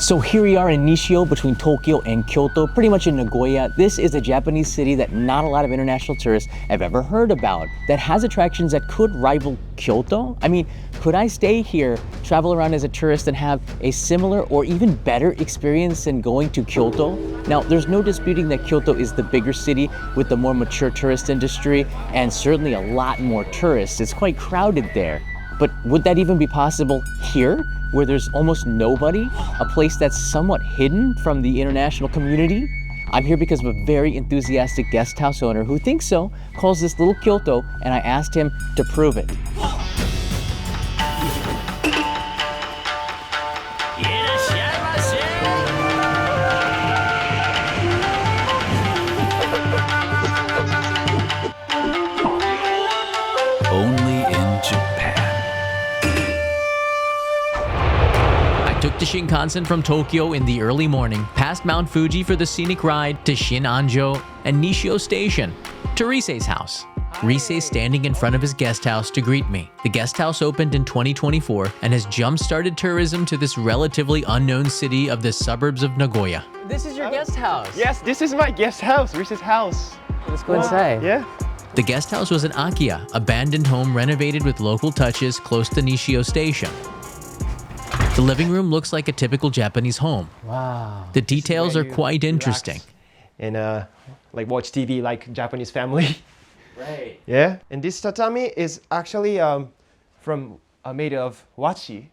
So here we are in Nishio between Tokyo and Kyoto, pretty much in Nagoya. This is a Japanese city that not a lot of international tourists have ever heard about, that has attractions that could rival Kyoto. I mean, could I stay here, travel around as a tourist and have a similar or even better experience than going to Kyoto? Now, there's no disputing that Kyoto is the bigger city with the more mature tourist industry and certainly a lot more tourists. It's quite crowded there. But would that even be possible here, where there's almost nobody, a place that's somewhat hidden from the international community? I'm here because of a very enthusiastic guest house owner who thinks so, calls this little Kyoto, and I asked him to prove it. Only in Japan. I took the Shinkansen from Tokyo in the early morning, past Mount Fuji for the scenic ride to Shin-Anjo and Nishio Station, to Rise's house. Rise standing in front of his guest house to greet me. The guest house opened in 2024 and has jump-started tourism to this relatively unknown city of the suburbs of Nagoya. This is your guest house? Yes, this is my guest house, Rise's house. Let's go inside. Yeah. The guest house was an akiya, abandoned home renovated with local touches close to Nishio Station. The living room looks like a typical Japanese home. Wow. The details are quite interesting. And like watch TV like Japanese family. Right. Yeah. And this tatami is actually from made of washi,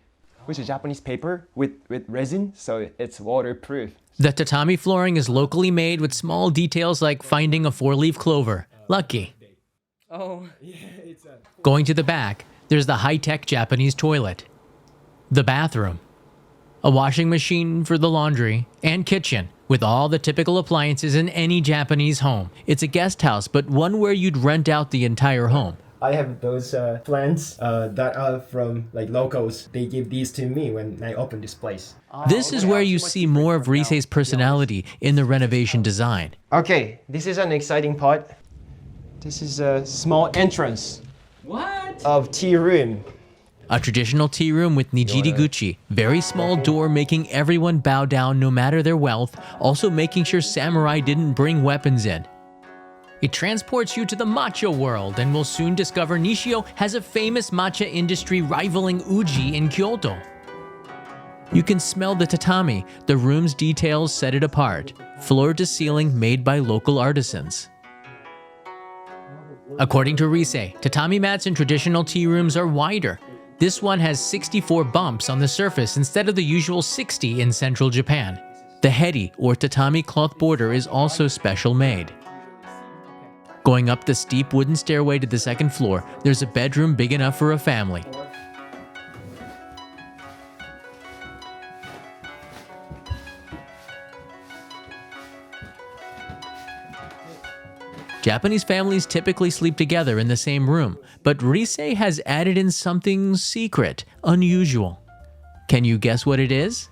which is Japanese paper with resin, so it's waterproof. The tatami flooring is locally made with small details like finding a 4-leaf clover. Lucky. Oh. Going to the back, there's the high-tech Japanese toilet, the bathroom, a washing machine for the laundry, and kitchen, with all the typical appliances in any Japanese home. It's a guest house, but one where you'd rent out the entire home. I have those plants that are from like locals. They give these to me when I open this place. This is where you see more of Rise's personality in the renovation design. Okay, this is an exciting part. This is a small entrance. What? Of tea room. A traditional tea room with nijiri-guchi, very small door making everyone bow down no matter their wealth, also making sure samurai didn't bring weapons in. It transports you to the matcha world, and we'll soon discover Nishio has a famous matcha industry rivaling Uji in Kyoto. You can smell the tatami, the room's details set it apart, floor to ceiling made by local artisans. According to Rise, tatami mats in traditional tea rooms are wider. This one has 64 bumps on the surface instead of the usual 60 in central Japan. The heri, or tatami cloth border, is also special made. Going up the steep wooden stairway to the second floor, there's a bedroom big enough for a family. Japanese families typically sleep together in the same room, but Rise has added in something secret, unusual. Can you guess what it is?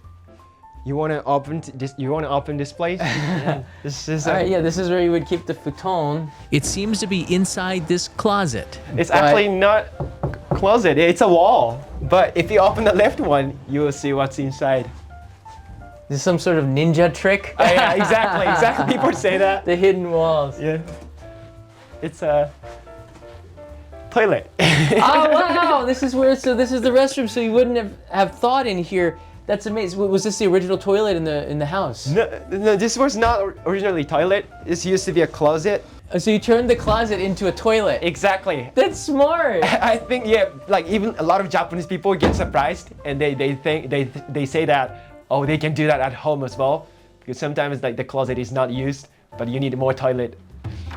You want to open this? You want to open this place? Yeah. This is. Alright, yeah, this is where you would keep the futon. It seems to be inside this closet. It's actually not closet. It's a wall. But if you open the left one, you will see what's inside. This is some sort of ninja trick? Yeah, exactly. People say that. The hidden walls. Yeah. It's a toilet. Oh wow! This is where. So this is the restroom. So you wouldn't have thought in here. That's amazing. Was this the original toilet in the house? No, this was not originally toilet. This used to be a closet. So you turned the closet into a toilet. Exactly. That's smart. I think like even a lot of Japanese people get surprised and they say that they can do that at home as well, because sometimes like the closet is not used, but you need more toilet.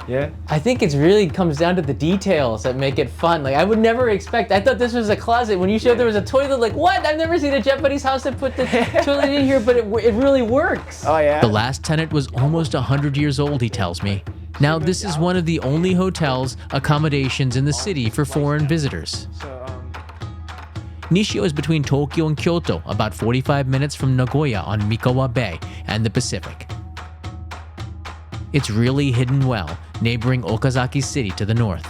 Yeah. I think it really comes down to the details that make it fun. Like I would never expect. I thought this was a closet. When you showed there was a toilet, like what? I've never seen a Japanese house that put the toilet in here, but it really works. Oh yeah. The last tenant was almost 100 years old, he tells me. Now this is one of the only hotels, accommodations in the city for foreign visitors. Nishio is between Tokyo and Kyoto, about 45 minutes from Nagoya on Mikawa Bay and the Pacific. It's really hidden well, neighboring Okazaki City to the north.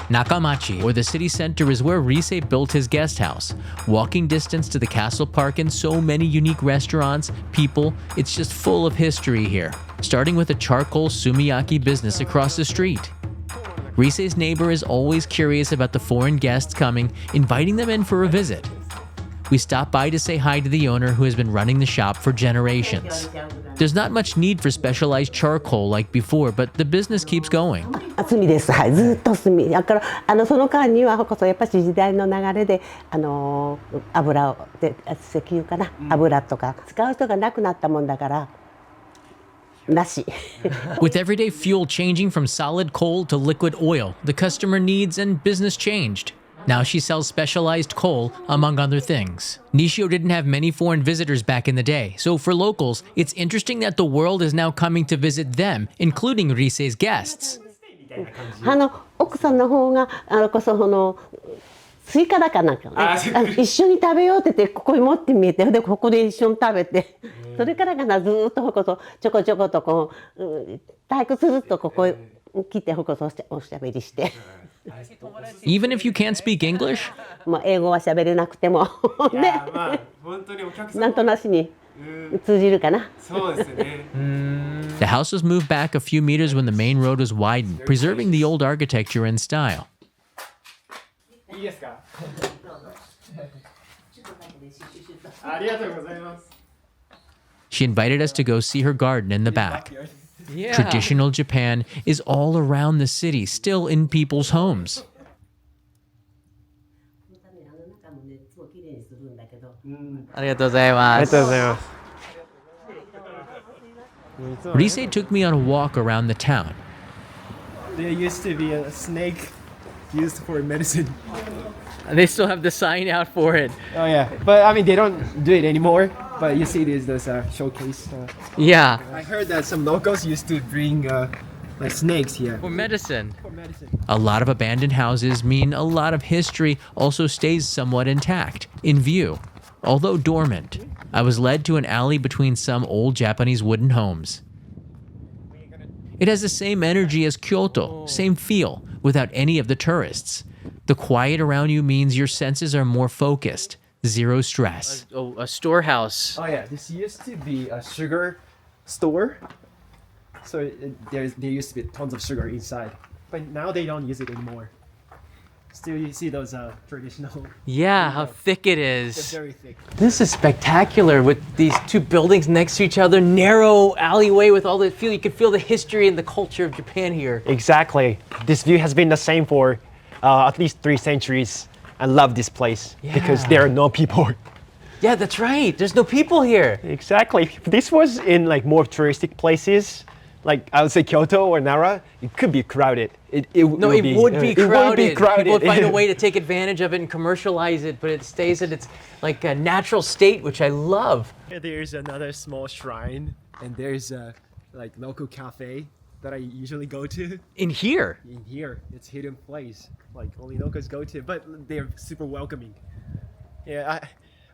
Nakamachi, or the city center, is where Rise built his guest house. Walking distance to the castle park and so many unique restaurants, people, it's just full of history here. Starting with a charcoal sumiyaki business across the street. Rise's neighbor is always curious about the foreign guests coming, inviting them in for a visit. We stop by to say hi to the owner who has been running the shop for generations. There's not much need for specialized charcoal like before, but the business keeps going. 炭です。はい、ずっと炭。だからその間にはこそやっぱり時代の流れで油をで石油かな、油とか使う人がなくなったもんだから。With everyday fuel changing from solid coal to liquid oil, the customer needs and business changed. Now she sells specialized coal, among other things. Nishio didn't have many foreign visitors back in the day, so for locals, it's interesting that the world is now coming to visit them, including Rise's guests. 奥さんの方がこそスイカだかなんか一緒に食べようって言ってここに持ってみてでここで一緒に食べてそれからかなずっとこことちょこちょことこう退屈するとここ来てここおしゃべりして。Even if you can't speak English? 英語は喋れなくてもね、なんとなしに通じるかな。そうですね。The house was moved back a few meters when the main road was widened, preserving the old architecture and style. いいですか？ありがとうございます。She invited us to go see her garden in the back. Yeah. Traditional Japan is all around the city, still in people's homes. Rise took me on a walk around the town. There used to be a snake used for medicine. They still have the sign out for it. Oh yeah, but I mean they don't do it anymore. But you see those showcase. Yeah. I heard that some locals used to bring like snakes here. For medicine. A lot of abandoned houses mean a lot of history also stays somewhat intact, in view, although dormant. I was led to an alley between some old Japanese wooden homes. It has the same energy as Kyoto, same feel, without any of the tourists. The quiet around you means your senses are more focused. Zero stress. A storehouse. Oh yeah, this used to be a sugar store. So there used to be tons of sugar inside. But now they don't use it anymore. Still you see those traditional... Yeah, how thick it is. It's very thick. This is spectacular with these two buildings next to each other. Narrow alleyway with all the feel. You can feel the history and the culture of Japan here. Exactly. This view has been the same for at least 3 centuries. I love this place because there are no people. Yeah, that's right. There's no people here. Exactly. If this was in like more touristic places, like I would say Kyoto or Nara, it could be crowded. It would be crowded. People would find a way to take advantage of it and commercialize it, but it stays in its like a natural state, which I love. There's another small shrine, and there's a like local cafe that I usually go to. In here? In here. It's a hidden place. Like only locals go to, but they're super welcoming. Yeah,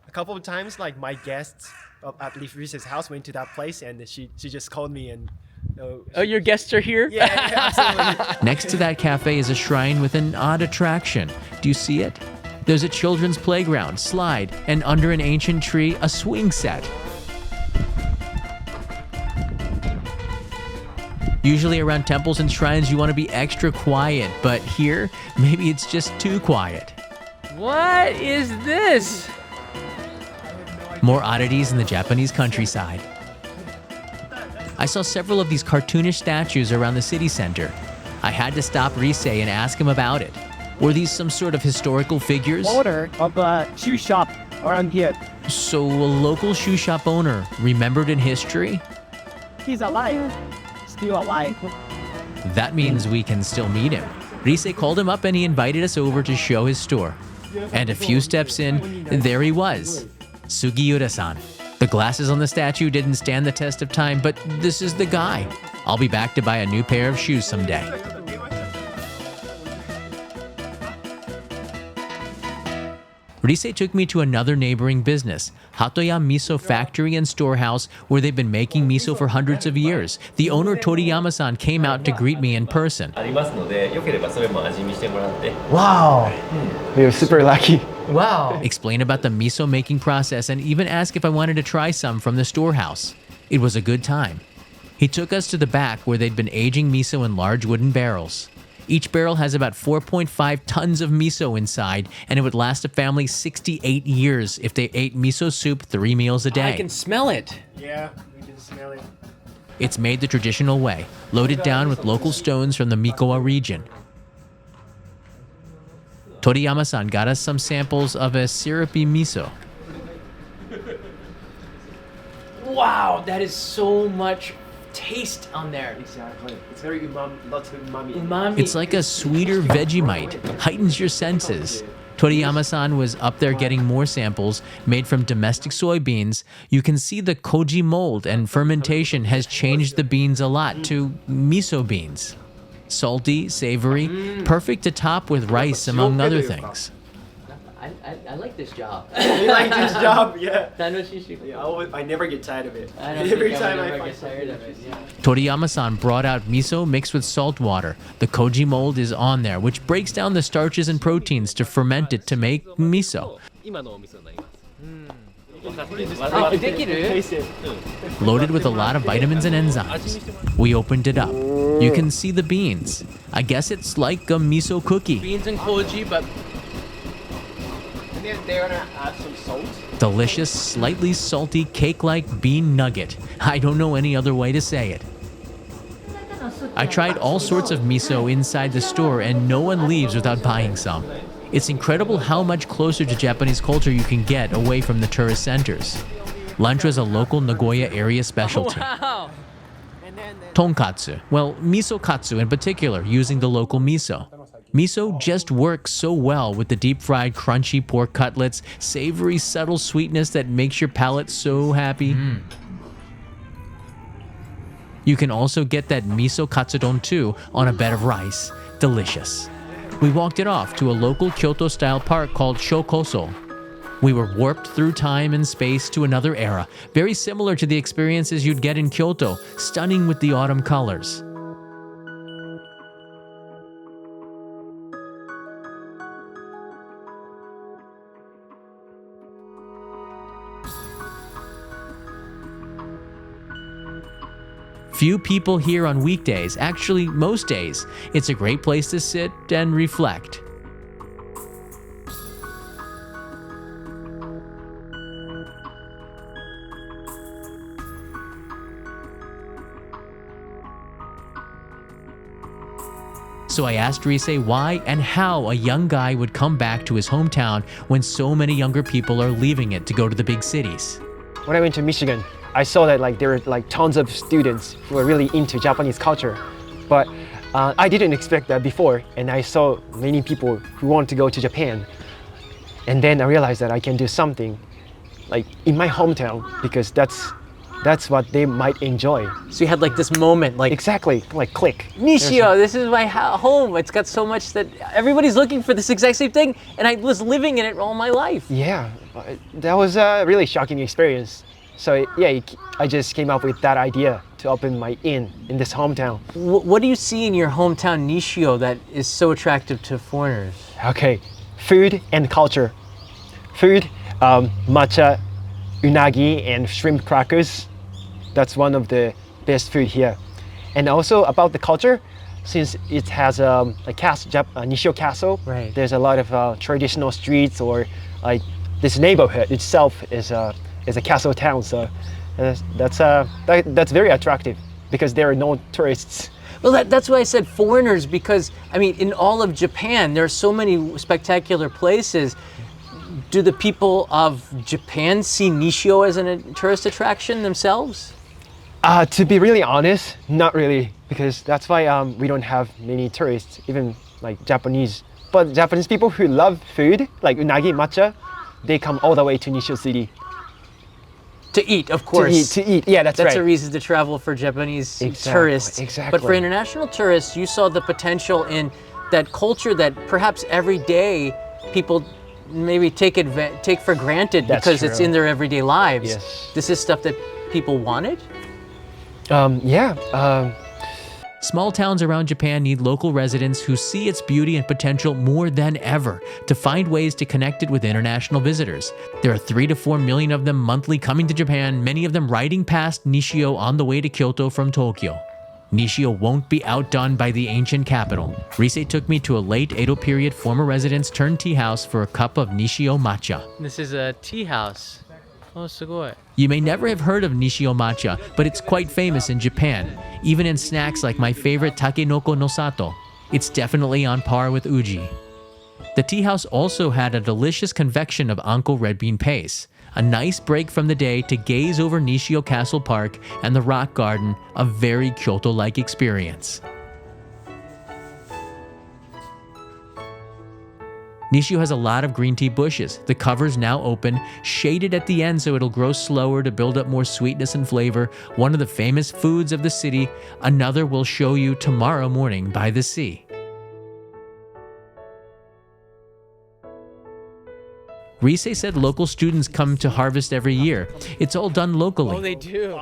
a couple of times, like my guests at Rise's house went to that place, and she just called me and. Oh, your guests are here? Yeah, absolutely. Next to that cafe is a shrine with an odd attraction. Do you see it? There's a children's playground, slide, and under an ancient tree, a swing set. Usually around temples and shrines, you want to be extra quiet, but here, maybe it's just too quiet. What is this? More oddities in the Japanese countryside. I saw several of these cartoonish statues around the city center. I had to stop Rise and ask him about it. Were these some sort of historical figures? Owner of a shoe shop around here. So a local shoe shop owner, remembered in history? He's alive. Still alive. That means we can still meet him. Rise called him up and he invited us over to show his store. And a few steps in, there he was, Sugiura-san. The glasses on the statue didn't stand the test of time, but this is the guy. I'll be back to buy a new pair of shoes someday. Rise took me to another neighboring business, Hatoya Miso Factory and Storehouse, where they've been making miso for hundreds of years. The owner Toriyama-san came out to greet me in person. Wow. We are super lucky. Wow. Explain about the miso making process and even ask if I wanted to try some from the storehouse. It was a good time. He took us to the back where they'd been aging miso in large wooden barrels. Each barrel has about 4.5 tons of miso inside, and it would last a family 68 years if they ate miso soup 3 meals a day. I can smell it. Yeah, we can smell it. It's made the traditional way, loaded down with local stones from the Mikawa region. Toriyama-san got us some samples of a syrupy miso. Wow, that is so much taste on there. Exactly. It's very umami, lots of umami. Umami. It's like a sweeter Vegemite, heightens your senses. Toriyama-san was up there getting more samples made from domestic soybeans. You can see the koji mold and fermentation has changed the beans a lot to miso beans. Salty, savory, perfect to top with rice, among other things. I like this job. You like this job? Yeah. Yeah, I never get tired of it. I don't think I would ever get tired of it. Yeah. Toriyama-san brought out miso mixed with salt water. The koji mold is on there, which breaks down the starches and proteins to ferment it to make miso. Loaded with a lot of vitamins and enzymes. We opened it up. You can see the beans. I guess it's like a miso cookie. Beans and koji, but And then they're gonna add some salt. Delicious, slightly salty cake-like bean nugget. I don't know any other way to say it. I tried all sorts of miso inside the store and no one leaves without buying some. It's incredible how much closer to Japanese culture you can get away from the tourist centers. Lunch was a local Nagoya area specialty. wow. Tonkatsu, well, miso katsu in particular, using the local miso. Miso just works so well with the deep-fried crunchy pork cutlets, savory subtle sweetness that makes your palate so happy. You can also get that miso katsudon too on a bed of rice. Delicious. We walked it off to a local Kyoto-style park called Shokoso. We were warped through time and space to another era, very similar to the experiences you'd get in Kyoto, stunning with the autumn colors. Few people here on weekdays, actually most days. It's a great place to sit and reflect. So I asked Rise why and how a young guy would come back to his hometown when so many younger people are leaving it to go to the big cities. When I went to Michigan, I saw that there were tons of students who were really into Japanese culture, but I didn't expect that before, and I saw many people who want to go to Japan, and then I realized that I can do something in my hometown because that's what they might enjoy. So you had this moment, Exactly, click. Nishio, this is my home. It's got so much that everybody's looking for this exact same thing, and I was living in it all my life. Yeah, that was a really shocking experience. So yeah, I just came up with that idea to open my inn in this hometown. What do you see in your hometown Nishio that is so attractive to foreigners? Okay, food and culture. Food, matcha, unagi, and shrimp crackers. That's one of the best food here. And also about the culture, since it has a Nishio Castle, right. There's a lot of traditional streets, or this neighborhood itself is a castle town. So that's very attractive because there are no tourists. Well, that's why I said foreigners, because I mean, in all of Japan, there are so many spectacular places. Do the people of Japan see Nishio as a tourist attraction themselves? To be really honest, not really, because that's why we don't have many tourists, even Japanese. But Japanese people who love food, like unagi, matcha, they come all the way to Nishio City. To eat, of course. To eat. Yeah, that's right. That's a reason to travel for Japanese tourists. Exactly. But for international tourists, you saw the potential in that culture that perhaps every day people maybe take for granted That's because it's true. in their everyday lives. Yes. This is stuff that people wanted. Small towns around Japan need local residents who see its beauty and potential more than ever to find ways to connect it with international visitors. There are 3 to 4 million of them monthly coming to Japan, many of them riding past Nishio on the way to Kyoto from Tokyo. Nishio won't be outdone by the ancient capital. Rise took me to a late Edo period former residence turned tea house for a cup of Nishio matcha. This is a tea house. Oh, sugoi. You may never have heard of Nishio matcha, but it's quite famous in Japan, even in snacks like my favorite takenoko no sato. It's definitely on par with uji. The tea house also had a delicious convection of anko red bean paste, a nice break from the day to gaze over Nishio Castle Park and the rock garden, a very Kyoto-like experience. Nishio has a lot of green tea bushes. The cover's now open, shaded at the end so it'll grow slower to build up more sweetness and flavor. One of the famous foods of the city, another we'll show you tomorrow morning by the sea. Rise said local students come to harvest every year. It's all done locally. Oh, they do.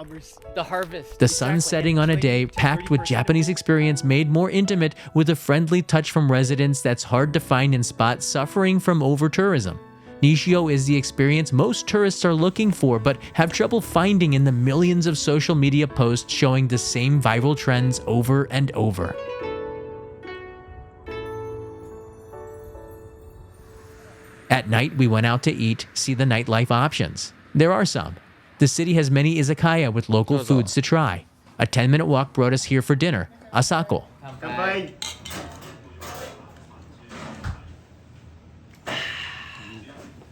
The harvest. The sun setting on a day packed with Japanese experience made more intimate with a friendly touch from residents that's hard to find in spots suffering from over-tourism. Nishio is the experience most tourists are looking for but have trouble finding in the millions of social media posts showing the same viral trends over and over. At night, we went out to eat, see the nightlife options. There are some. The city has many izakaya with local foods to try. A 10-minute walk brought us here for dinner, asako.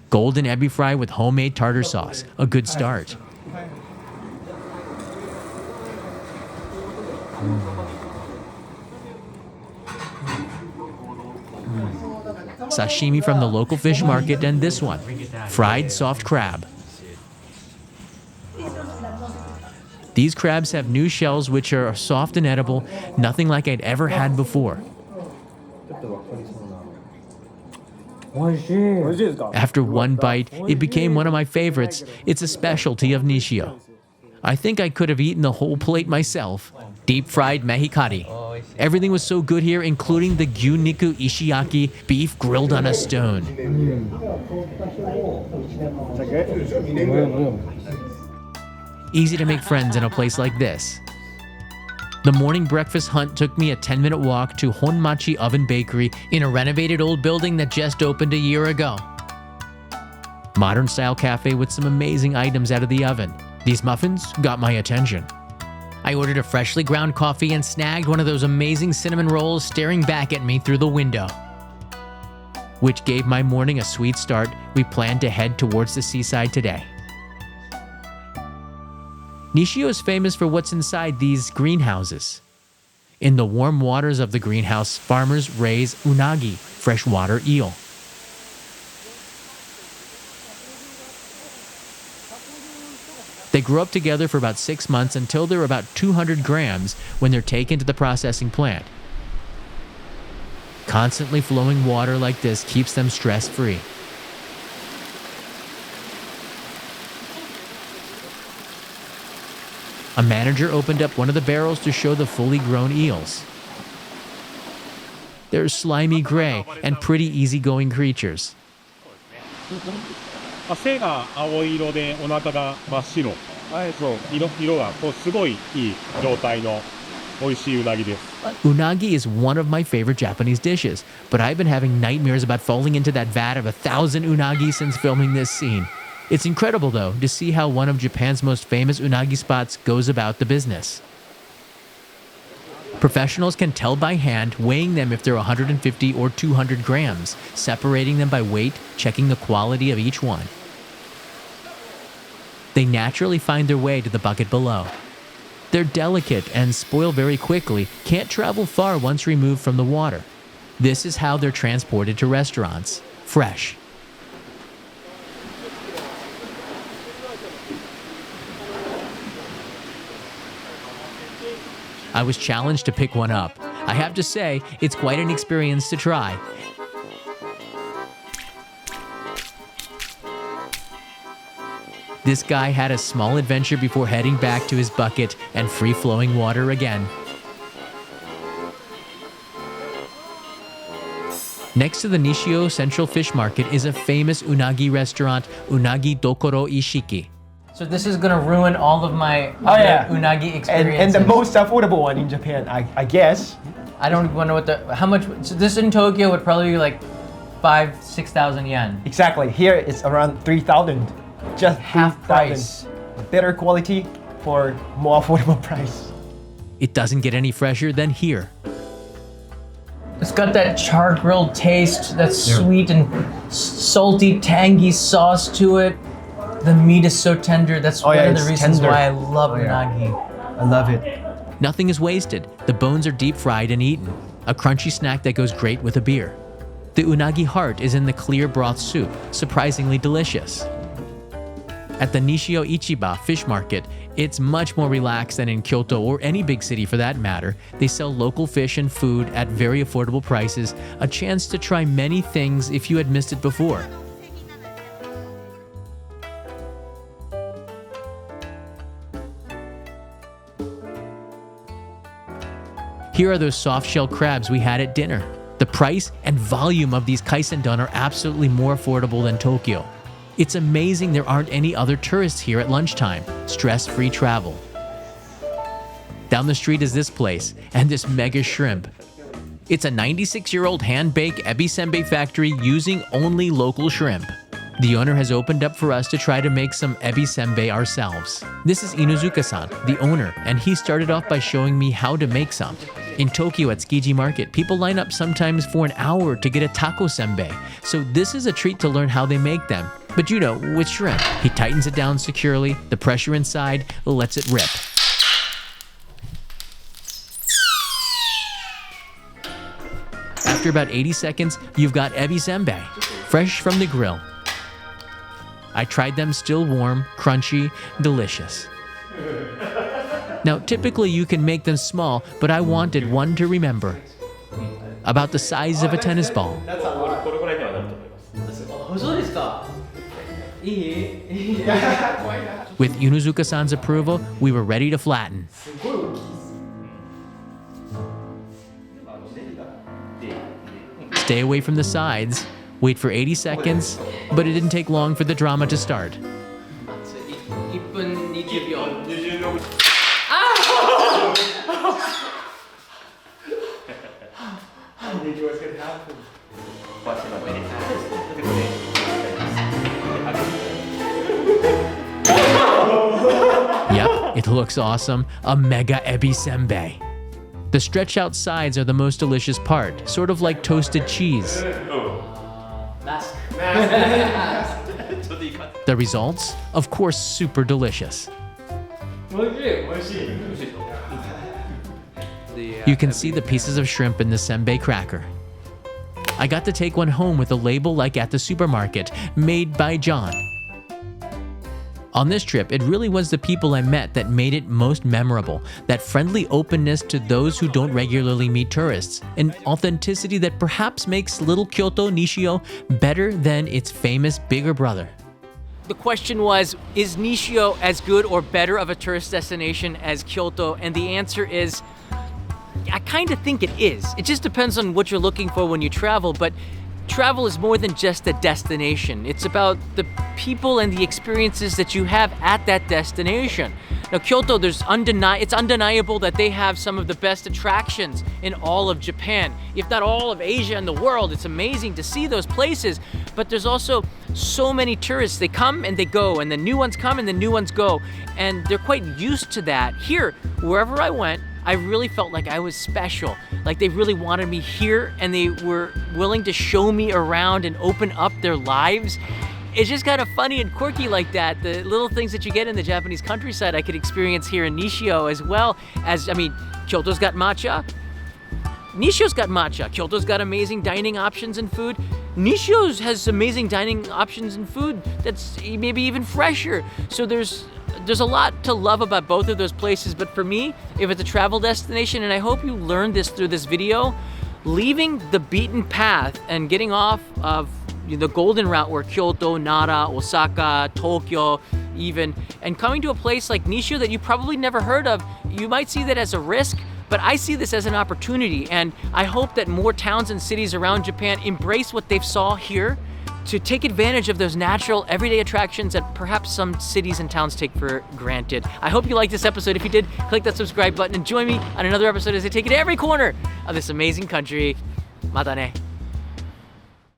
Golden ebi fry with homemade tartar sauce, a good start. Sashimi from the local fish market, and this one, fried soft crab. These crabs have new shells which are soft and edible, nothing like I'd ever had before. After one bite, it became one of my favorites. It's a specialty of Nishio. I think I could have eaten the whole plate myself. Deep fried mehikari. Everything was so good here, including the gyuniku ishiyaki, beef grilled on a stone. Easy to make friends in a place like this. The morning breakfast hunt took me a 10-minute walk to Honmachi Oven Bakery in a renovated old building that just opened a year ago. Modern style cafe with some amazing items out of the oven. These muffins got my attention. I ordered a freshly ground coffee and snagged one of those amazing cinnamon rolls staring back at me through the window. Which gave my morning a sweet start. We planned to head towards the seaside today. Nishio is famous for what's inside these greenhouses. In the warm waters of the greenhouse, farmers raise unagi, freshwater eel. They grow up together for about 6 months until they're about 200 grams when they're taken to the processing plant. Constantly flowing water like this keeps them stress-free. A manager opened up one of the barrels to show the fully grown eels. They're slimy gray and pretty easygoing creatures. 背が青色でお腹が真っ白。そう色がこうすごいいい状態の美味しいうなぎです。 Unagi is one of my favorite Japanese dishes, but I've been having nightmares about falling into that vat of 1,000 unagi since filming this scene. It's incredible, though, to see how one of Japan's most famous unagi spots goes about the business. Professionals can tell by hand, weighing them if they're 150 or 200 grams, separating them by weight, checking the quality of each one. They naturally find their way to the bucket below. They're delicate and spoil very quickly, can't travel far once removed from the water. This is how they're transported to restaurants, fresh. I was challenged to pick one up. I have to say, it's quite an experience to try. This guy had a small adventure before heading back to his bucket and free-flowing water again. Next to the Nishio Central Fish Market is a famous unagi restaurant, Unagi Dokoro Ishiki. So this is gonna ruin all of my unagi experiences. And the most affordable one in Japan, I guess. I don't even know what how much. So this in Tokyo would probably be like 5,000-6,000 yen. Exactly. Here it's around 3,000. Just Half 3,000. price. Better quality for more affordable price. It doesn't get any fresher than here. It's got that char grilled taste, that sweet and salty, tangy sauce to it. The meat is so tender. That's one of the reasons why I love unagi. I love it. Nothing is wasted. The bones are deep fried and eaten. A crunchy snack that goes great with a beer. The unagi heart is in the clear broth soup, surprisingly delicious. At the Nishio Ichiba fish market, it's much more relaxed than in Kyoto or any big city for that matter. They sell local fish and food at very affordable prices, a chance to try many things if you had missed it before. Here are those soft-shell crabs we had at dinner. The price and volume of these kaisendon are absolutely more affordable than Tokyo. It's amazing there aren't any other tourists here at lunchtime. Stress-free travel. Down the street is this place, and this mega shrimp. It's a 96-year-old hand-baked Ebisenbei factory using only local shrimp. The owner has opened up for us to try to make some Ebisenbei ourselves. This is Inuzuka-san, the owner, and he started off by showing me how to make some. In Tokyo at Tsukiji Market, people line up sometimes for an hour to get a taco senbei, so this is a treat to learn how they make them. But you know, with shrimp, he tightens it down securely, the pressure inside lets it rip. After about 80 seconds, you've got ebisenbei, fresh from the grill. I tried them still warm, crunchy, delicious. Now, typically you can make them small, but I wanted one to remember. About the size of a tennis ball. With Inuzuka-san's approval, we were ready to flatten. Stay away from the sides, wait for 80 seconds, but it didn't take long for the drama to start. Yep, it looks awesome. A mega ebisenbei. The stretched out sides are the most delicious part, sort of like toasted cheese. The results? Of course, super delicious. You can see the pieces of shrimp in the senbei cracker. I got to take one home with a label like at the supermarket, made by John. On this trip, it really was the people I met that made it most memorable, that friendly openness to those who don't regularly meet tourists, an authenticity that perhaps makes little Kyoto Nishio better than its famous bigger brother. The question was, is Nishio as good or better of a tourist destination as Kyoto? And the answer is, I kind of think it is. It just depends on what you're looking for when you travel, but travel is more than just a destination. It's about the people and the experiences that you have at that destination. Now, Kyoto, it's undeniable that they have some of the best attractions in all of Japan, if not all of Asia and the world. It's amazing to see those places, but there's also so many tourists. They come and they go, and the new ones come and the new ones go, and they're quite used to that. Here, wherever I went, I really felt like I was special, like they really wanted me here and they were willing to show me around and open up their lives. It's just kind of funny and quirky like that. The little things that you get in the Japanese countryside I could experience here in Nishio as well as, Kyoto's got matcha. Nishio's got matcha. Kyoto's got amazing dining options and food. Nishio's has amazing dining options and food that's maybe even fresher. So there's a lot to love about both of those places, but for me, if it's a travel destination, and I hope you learned this through this video, leaving the beaten path and getting off of the golden route where Kyoto, Nara, Osaka, Tokyo, even, and coming to a place like Nishio that you probably never heard of, you might see that as a risk, but I see this as an opportunity, and I hope that more towns and cities around Japan embrace what they've saw here to take advantage of those natural everyday attractions that perhaps some cities and towns take for granted. I hope you liked this episode. If you did, click that subscribe button and join me on another episode as I take it to every corner of this amazing country. Mata ne.